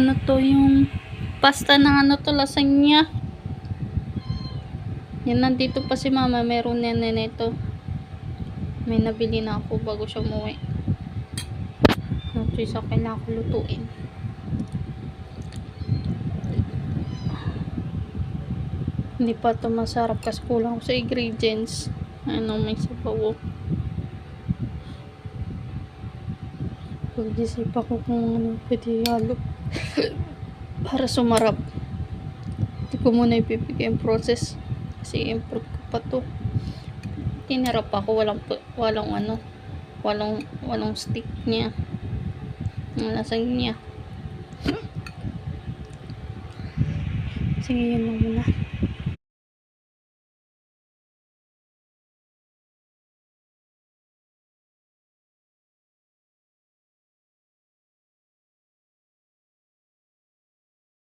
Ano to, yung pasta ng ano to, lasagna. Yan, nandito pa si mama, meron yan na nito. May nabili na ako bago siya umuwi. Ito isa kailangan ko lutuin. Hindi pa ito masarap kasi kulang ko sa ingredients. Ano, may sabaw. Pag-isipan ko kung ano pwede halo para sumarap. Hindi ko muna ipipigay yung process kasi improve ko pa to. Tinarap ako, walang stick niya. Ang lasagna. Sige, yun lang muna.